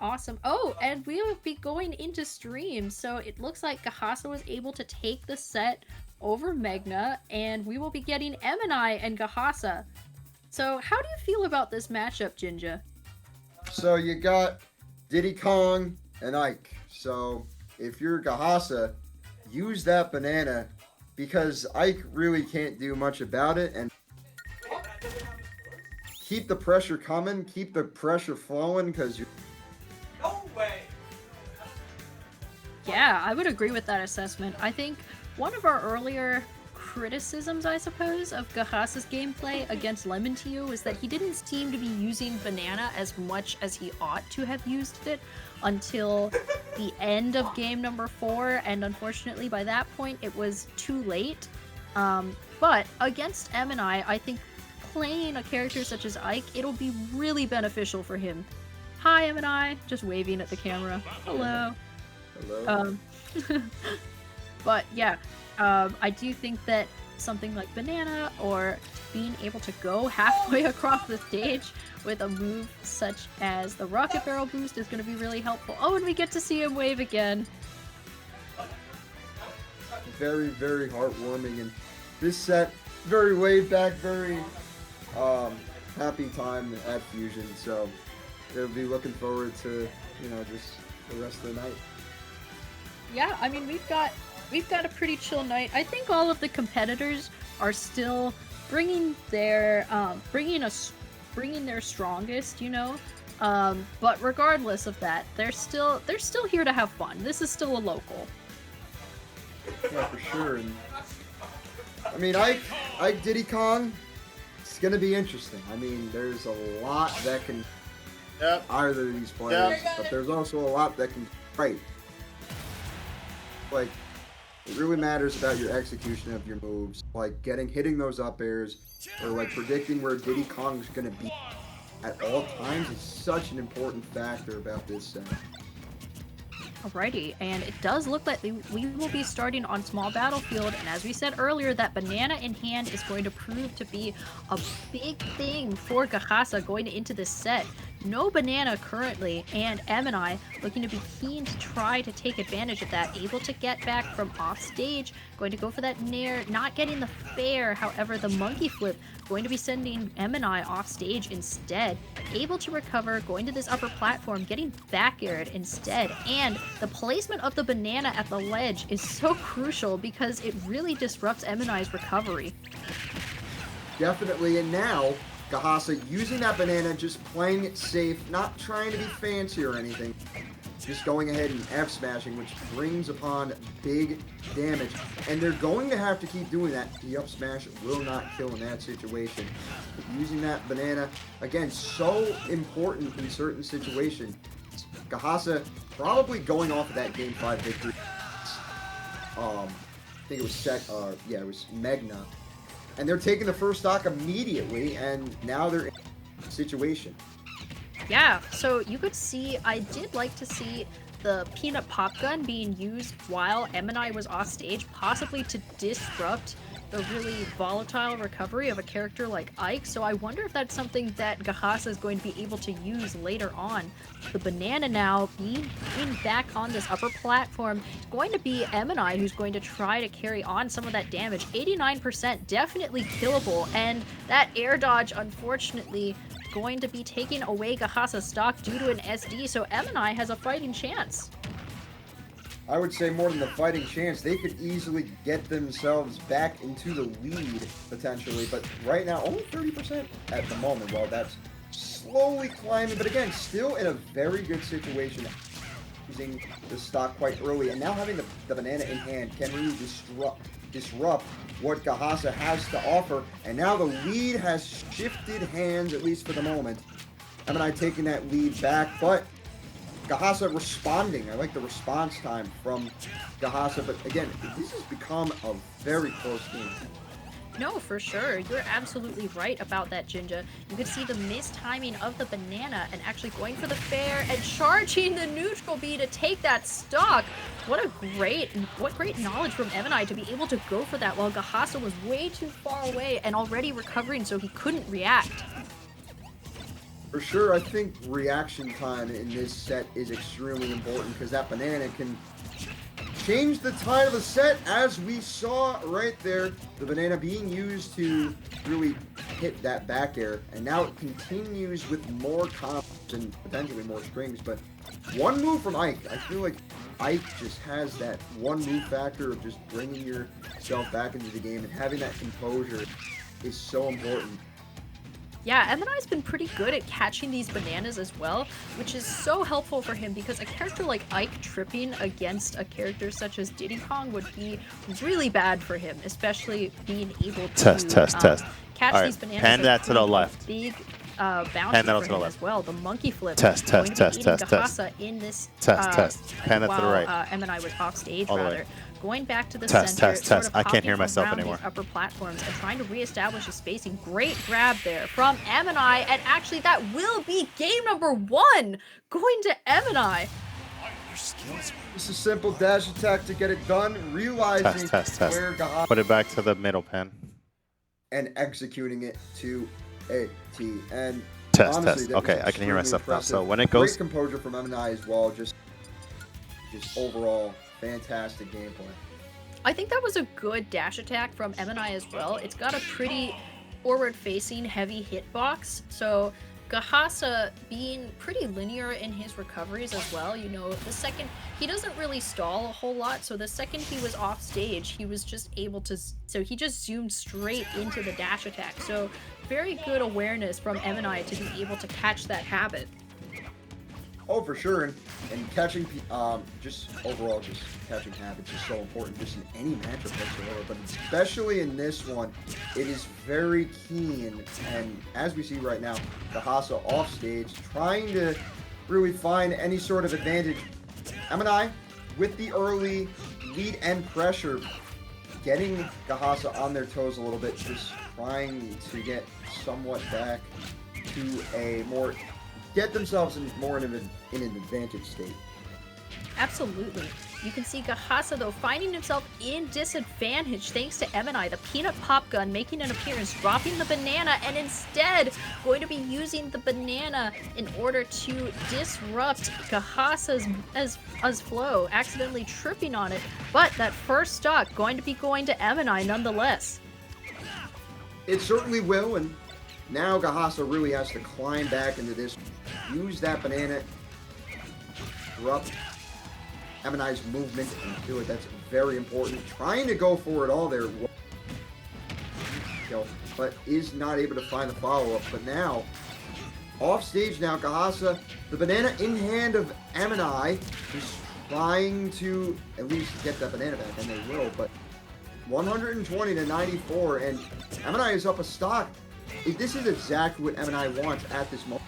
Awesome. Oh, and we will be going into stream, so it looks like Gajasa was able to take the set over Megna, and we will be getting MNI and Gajasa. So how do you feel about this matchup, Jinja? So you got Diddy Kong and Ike. So if you're Gajasa, use that banana because Ike really can't do much about it, and keep the pressure coming, keep the pressure flowing because you're. No way! Yeah, I would agree with that assessment. I think one of our earlier criticisms, I suppose, of Gajasa's gameplay against Lemon Tio is that he didn't seem to be using Banana as much as he ought to have used it until the end of game number 4, and unfortunately by that point it was too late. But against MNI, I think playing a character such as Ike, it'll be really beneficial for him. Hi MNI, just waving at the camera. Hello. Hello. But yeah, I do think that something like Banana or being able to go halfway across the stage with a move such as the Rocket Barrel boost is going to be really helpful. Oh, and we get to see him wave again. Very, very heartwarming, and this set very laid back, very happy time at Fusion. So they'll be looking forward to just the rest of the night. Yeah, I mean we've got a pretty chill night. I think all of the competitors are still bringing their strongest, but regardless of that, they're still here to have fun. This is still a local. Yeah, for sure. And I mean, Ike Diddy Kong, it's gonna be interesting. I mean, there's a lot that can either of these players, but there's also a lot that can fight. Like, it really matters about your execution of your moves, like hitting those up airs, or like predicting where Diddy Kong's gonna be at all times is such an important factor about this set. Alrighty, and it does look like we will be starting on small battlefield, and as we said earlier, that banana in hand is going to prove to be a big thing for Gajasa going into this set. No banana currently, and MNI looking to be keen to try to take advantage of that, able to get back from off stage, going to go for that nair, not getting the fair, however the monkey flip going to be sending MNI off stage instead, able to recover, going to this upper platform, getting back aired instead, and the placement of the banana at the ledge is so crucial because it really disrupts MNI's recovery. Definitely, and now Gajasa using that banana, just playing it safe, not trying to be fancy or anything, just going ahead and F-smashing, which brings upon big damage. And they're going to have to keep doing that. The up-smash will not kill in that situation. But using that banana, again, so important in certain situations. Gajasa probably going off of that Game 5 victory. I think it was it was Megna. And they're taking the first stock immediately, and now they're in a situation. Yeah, so you could see, I did like to see the peanut pop gun being used while MNI was off stage, possibly to disrupt the really volatile recovery of a character like Ike, so I wonder if that's something that Gajasa is going to be able to use later on. The banana now being back on this upper platform is going to be MNI who's going to try to carry on some of that damage. 89% definitely killable, and that air dodge unfortunately going to be taking away Gajasa's stock due to an SD, so MNI has a fighting chance. I would say more than the fighting chance, they could easily get themselves back into the lead, potentially. But right now, only 30% at the moment. Well, that's slowly climbing, but again, still in a very good situation. Using the stock quite early, and now having the banana in hand can really disrupt what Gajasa has to offer. And now the lead has shifted hands, at least for the moment. MNI taking that lead back, but Gajasa responding. I like the response time from Gajasa, but again, this has become a very close game. No, for sure. You're absolutely right about that, Jinja. You could see the mistiming of the banana and actually going for the fair and charging the neutral B to take that stock. What great knowledge from MNI to be able to go for that while Gajasa was way too far away and already recovering, so he couldn't react. For sure, I think reaction time in this set is extremely important because that banana can change the tide of the set, as we saw right there. The banana being used to really hit that back air, and now it continues with more combos and potentially more strings. But one move from Ike, I feel like Ike just has that one move factor of just bringing yourself back into the game, and having that composure is so important. Yeah, MNI's been pretty good at catching these bananas as well, which is so helpful for him because a character like Ike tripping against a character such as Diddy Kong would be really bad for him, especially being able to test. catch All right, these bananas. pan that to the pretty left. Big Pan bounty that for to the him left. as well. The monkey flip. Test. Going to be eating Gajasa in this Test. Pan that to the while, right. MNI was off stage All the way. rather. Going back to the Test. center, sort of I can't hear hopping myself around anymore. these upper platforms and trying to reestablish his spacing. Great grab there from MNI, and actually that will be game number 1 going to MNI. Just a simple dash attack to get it done, realizing Test. where Gajasa Put it back to the middle, Pan. and executing it to a T. And Test. honestly, that was Okay, I can hear extremely myself now. impressive. So when it Great goes, composure from MNI as well. Just overall fantastic gameplay. I think that was a good dash attack from MNI as well. It's got a pretty forward-facing heavy hitbox, so Gajasa being pretty linear in his recoveries as well. You know, the second he doesn't really stall a whole lot, so the second he was off stage, he was just able to, so he just zoomed straight into the dash attack. So very good awareness from MNI to be able to catch that habit. Oh, for sure, and catching, just overall, just catching habits is so important just in any matchup whatsoever, but especially in this one, it is very keen, and as we see right now, Gajasa off stage, trying to really find any sort of advantage. MNI, with the early lead and pressure, getting Gajasa on their toes a little bit, just trying to get somewhat back to a more, get themselves in more in an advantage state. Absolutely. You can see Gajasa, though, finding himself in disadvantage thanks to MNI. The peanut pop gun making an appearance, dropping the banana, and instead going to be using the banana in order to disrupt Gajasa's as flow, accidentally tripping on it. But that first stock going to be going to MNI nonetheless. It certainly will, and now Gajasa really has to climb back into this, use that banana, disrupt MNI's movement, and do it. That's very important. Trying to go for it all there, but is not able to find the follow-up. But now, off stage now, Gajasa, the banana in hand of MNI, is trying to at least get that banana back, and they will, but 120 to 94, and MNI is up a stock. This is exactly what MNI wants at this moment.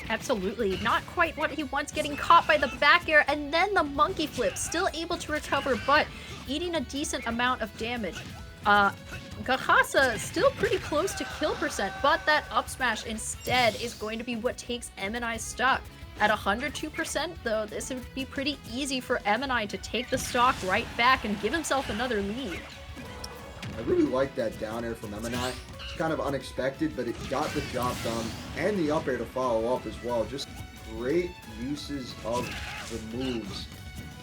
Absolutely. Not quite what he wants, getting caught by the back air and then the monkey flip. Still able to recover, but eating a decent amount of damage. Gajasa still pretty close to kill percent, but that up smash instead is going to be what takes MNI stock. At 102%, though, this would be pretty easy for MNI to take the stock right back and give himself another lead. I really like that down air from MNI. It's kind of unexpected, but it got the job done, and the up air to follow up as well. Just great uses of the moves.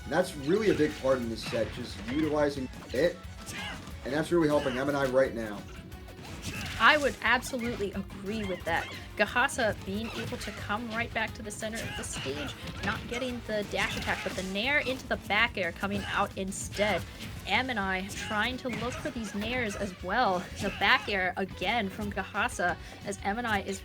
And that's really a big part in this set, just utilizing it, and that's really helping MNI right now. I would absolutely agree with that. Gajasa being able to come right back to the center of the stage, not getting the dash attack, but the nair into the back air coming out instead. MNI trying to look for these nairs as well. The back air again from Gajasa as MNI is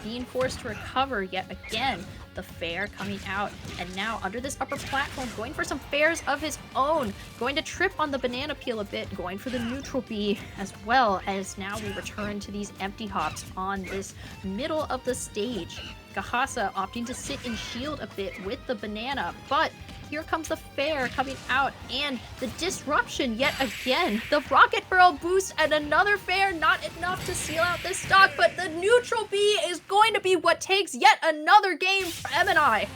being forced to recover yet again. The fair coming out, and now under this upper platform, going for some fairs of his own, going to trip on the banana peel a bit, going for the neutral B, as well as now we return to these empty hops on this middle of the stage. Gajasa opting to sit and shield a bit with the banana, but here comes the fair coming out, and the disruption yet again. The rocket barrel boost and another fair, not enough to seal out this stock, but the neutral B is going to be what takes yet another game for MNI.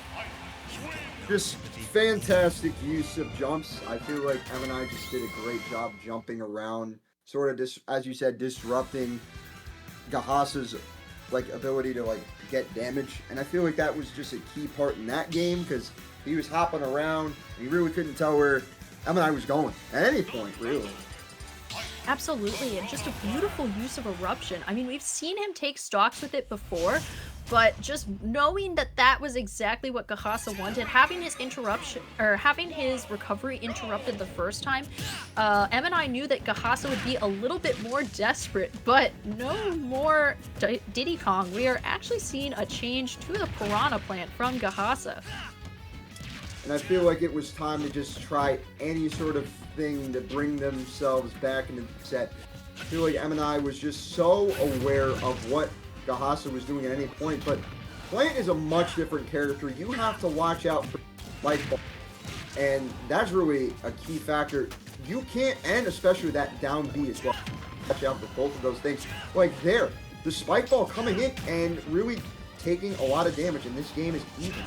Just fantastic use of jumps. I feel like MNI just did a great job jumping around, sort of, as you said, disrupting Gajasa's like ability to like get damage, and I feel like that was just a key part in that game because he was hopping around and you really couldn't tell where MNI was going at any point, really. Absolutely, and just a beautiful use of Eruption. I mean, we've seen him take stocks with it before, but just knowing that that was exactly what Gajasa wanted, having his interruption or having his recovery interrupted the first time, MNI knew that Gajasa would be a little bit more desperate, but no more Diddy Kong. We are actually seeing a change to the Piranha Plant from Gajasa. And I feel like it was time to just try any sort of thing to bring themselves back into the set. I feel like MNI was just so aware of what Gajasa was doing at any point, but Plant is a much different character. You have to watch out for Spike Ball, and that's really a key factor. You can't, and especially that down B as well. Watch out for both of those things. Like there, the Spike Ball coming in and really taking a lot of damage, and this game is even.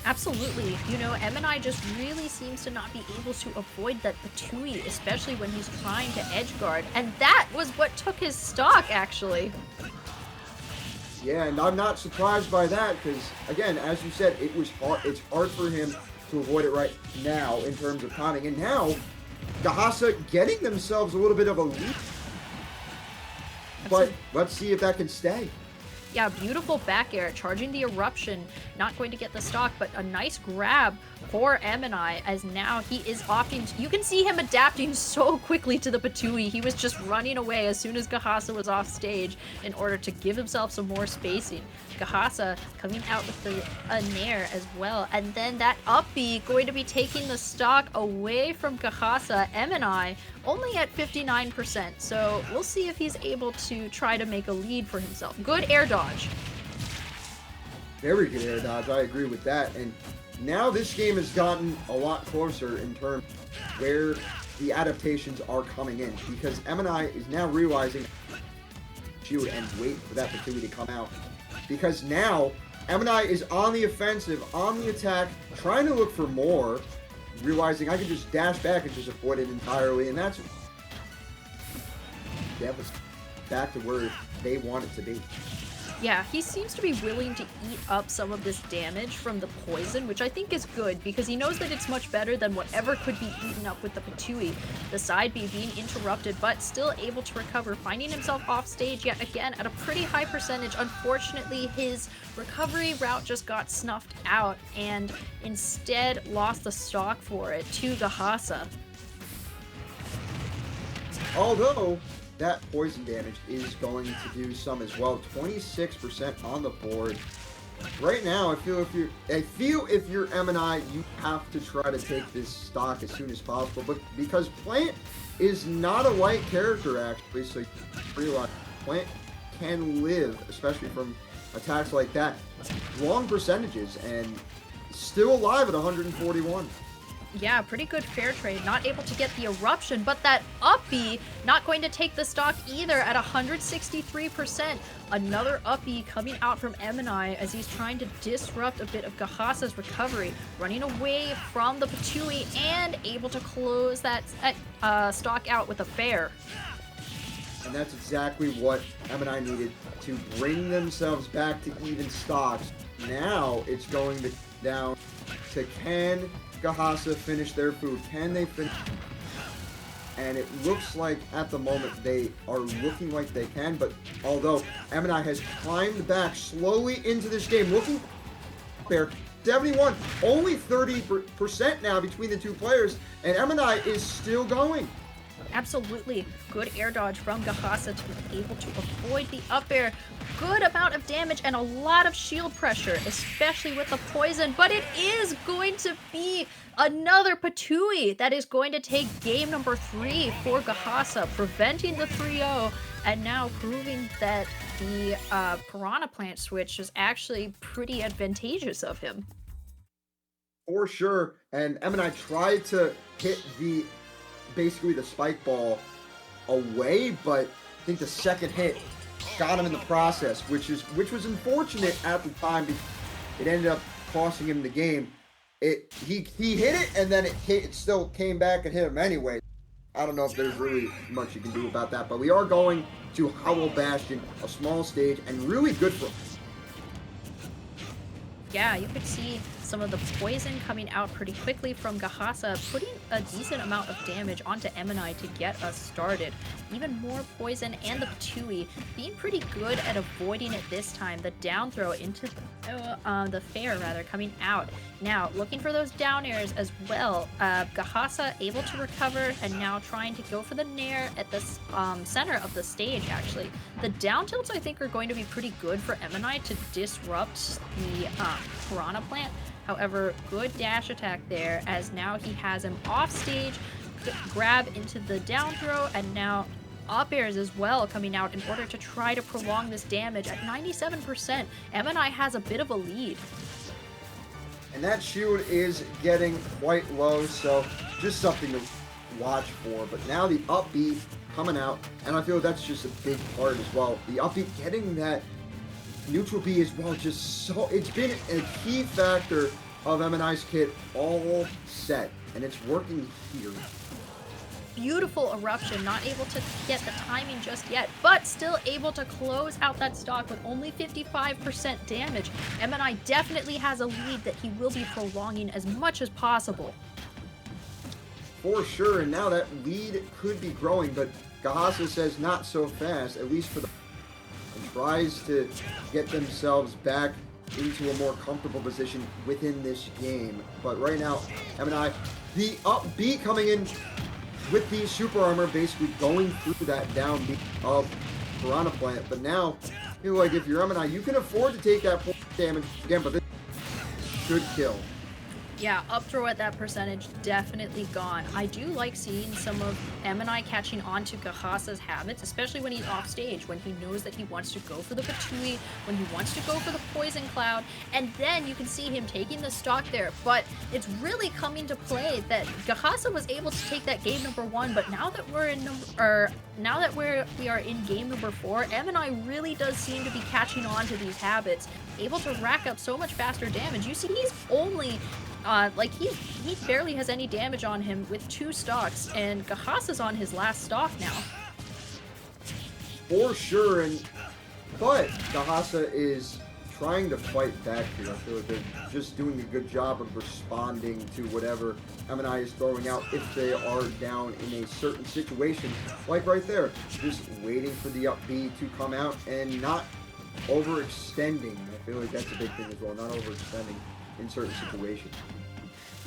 Absolutely. You know, MNI just really seems to not be able to avoid that Patui, especially when he's trying to edge guard. And that was what took his stock, actually. Yeah, and I'm not surprised by that because, again, as you said, it was hard. It's hard for him to avoid it right now in terms of timing. And now, Gajasa getting themselves a little bit of a lead. But let's see if that can stay. Yeah, beautiful back air, charging the Eruption, not going to get the stock, but a nice grab for MNI as now he is opting. You can see him adapting so quickly to the Patui. He was just running away as soon as Gajasa was off stage in order to give himself some more spacing. Gajasa coming out with a Nair as well. And then that up B going to be taking the stock away from Gajasa. MNI only at 59%. So we'll see if he's able to try to make a lead for himself. Good air dodge. Very good air dodge. I agree with that. And now this game has gotten a lot closer in terms of where the adaptations are coming in because MNI is now realizing shoot and wait for that Patui to come out. Because now MNI is on the offensive, on the attack, trying to look for more, realizing I can just dash back and just avoid it entirely, and that's back to where they want it to be. Yeah, he seems to be willing to eat up some of this damage from the poison, which I think is good because he knows that it's much better than whatever could be eaten up with the Patui. The side B being interrupted, but still able to recover, finding himself off stage yet again at a pretty high percentage. Unfortunately, his recovery route just got snuffed out and instead lost the stock for it to Gajasa. Although that poison damage is going to do some as well. 26% on the board. Right now, I feel if you're MNI, you have to try to take this stock as soon as possible. But because Plant is not a light character actually, so you realize Plant can live, especially from attacks like that, long percentages and still alive at 141. Yeah, pretty good fair trade. Not able to get the Eruption, but that up B not going to take the stock either at 163%. Another up B coming out from MNI as he's trying to disrupt a bit of Gajasa's recovery, running away from the Patui and able to close that stock out with a fair. And that's exactly what MNI needed to bring themselves back to even stocks. Now it's going to down to can Gajasa finish their food? Can they finish? And it looks like at the moment they are looking like they can, but although MNI has climbed back slowly into this game, looking there, 71, only 30% now between the two players, and MNI is still going. Absolutely. Good air dodge from Gajasa to be able to avoid the up air. Good amount of damage and a lot of shield pressure, especially with the poison. But it is going to be another Patui that is going to take game number 3 for Gajasa, preventing the 3-0 and now proving that the Piranha Plant switch is actually pretty advantageous of him. For sure. And MNI tried to hit basically the spike ball away, but I think the second hit got him in the process, which was unfortunate at the time because it ended up costing him the game. He hit it and then it still came back and hit him anyway. I don't know if there's really much you can do about that, but we are going to Howl Bastion, a small stage, and really good for us. Yeah, you could see some of the poison coming out pretty quickly from Gajasa, putting a decent amount of damage onto MNI to get us started. Even more poison and the Patui being pretty good at avoiding it this time. The down throw into the fair, rather, coming out. Now, looking for those down airs as well. Gajasa able to recover and now trying to go for the nair at the center of the stage, actually. The down tilts, I think, are going to be pretty good for MNI to disrupt the Piranha Plant. However, good dash attack there, as now he has him off stage, grab into the down throw, and now up airs as well coming out in order to try to prolong this damage. At 97%, MNI has a bit of a lead. And that shield is getting quite low, so just something to watch for. But now the up B coming out, and I feel that's just a big part as well. The up B getting that neutral B as well, just so, it's been a key factor of MNI's kit all set, and it's working here. Beautiful eruption, not able to get the timing just yet, but still able to close out that stock with only 55% damage. MNI definitely has a lead that he will be prolonging as much as possible. For sure, and now that lead could be growing, but Gajasa says not so fast, at least for the and tries to get themselves back into a more comfortable position within this game. But right now, MNI, the up B coming in with the super armor, basically going through that down B of Piranha Plant. But now, I feel like if you're MNI, you can afford to take that damage again, but this should kill. Yeah, up throw at that percentage, definitely gone. I do like seeing some of MNI catching on to Gajasa's habits, especially when he's off stage, when he knows that he wants to go for the Patui, when he wants to go for the Poison Cloud, and then you can see him taking the stock there. But it's really coming to play that Gajasa was able to take that game number 1, but now that we're in we are in game number 4, MNI really does seem to be catching on to these habits, able to rack up so much faster damage. You see, he's only he barely has any damage on him with 2 stocks, and Gajasa's on his last stock now. For sure, but Gajasa is trying to fight back here. I feel like they're just doing a good job of responding to whatever MNI is throwing out if they are down in a certain situation. Like right there, just waiting for the up B to come out and not overextending. I feel like that's a big thing as well, not overextending in certain situations.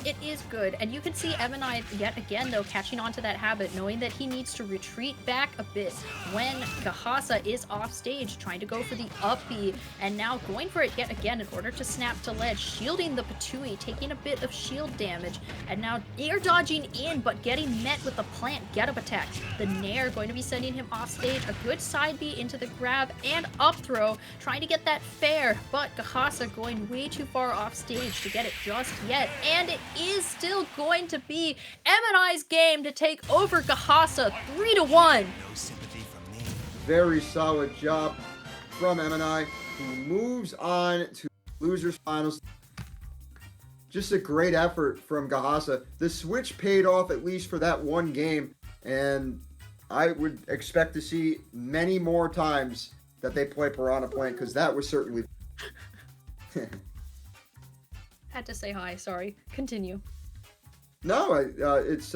It is good, and you can see MNI yet again, though, catching on to that habit, knowing that he needs to retreat back a bit when Gajasa is off stage, trying to go for the up B, and now going for it yet again in order to snap to ledge, shielding the Patui, taking a bit of shield damage, and now air dodging in, but getting met with the plant get-up attack. The Nair going to be sending him off stage, a good side B into the grab and up throw, trying to get that fair, but Gajasa going way too far off stage to get it just yet, and it is still going to be MNI's game to take over Gajasa 3-1. Very solid job from MNI, who moves on to losers finals. Just a great effort from Gajasa. The switch paid off, at least for that one game, and I would expect to see many more times that they play Piranha Plant, because that was certainly Had to say hi, sorry. Continue. No, it's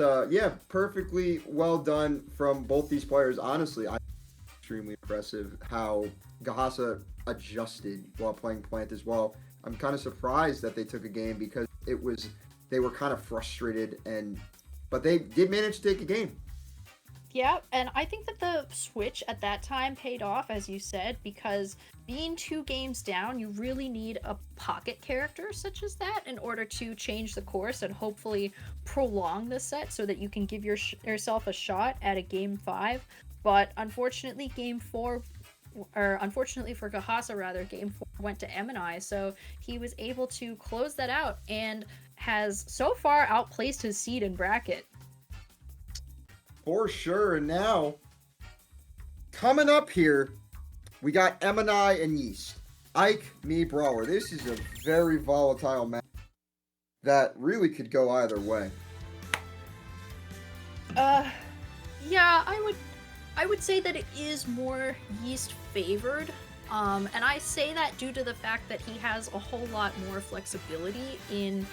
perfectly well done from both these players. Honestly, extremely impressive how Gajasa adjusted while playing Plant as well. I'm kind of surprised that they took a game, because they were kind of frustrated, but they did manage to take a game. Yeah, and I think that the switch at that time paid off, as you said, because being 2 games down, you really need a pocket character such as that in order to change the course and hopefully prolong the set so that you can give yourself a shot at a game 5. But unfortunately, unfortunately for Gajasa, rather, game 4 went to MNI, so he was able to close that out and has so far outplaced his seed in bracket. For sure. And now, coming up here, we got MNI and Yeast. Ike, me, Brawler. This is a very volatile match that really could go either way. Yeah, I would say that it is more Yeast favored. And I say that due to the fact that he has a whole lot more flexibility in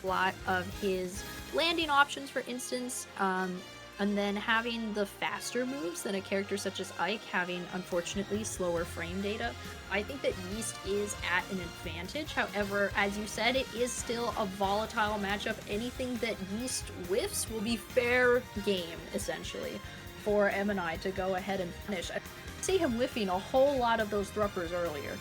a lot of his landing options, for instance. And then having the faster moves than a character such as Ike, having unfortunately slower frame data. I think that Yeast is at an advantage. However, as you said, it is still a volatile matchup. Anything that Yeast whiffs will be fair game, essentially, for MNI to go ahead and finish. I see him whiffing a whole lot of those thruppers earlier.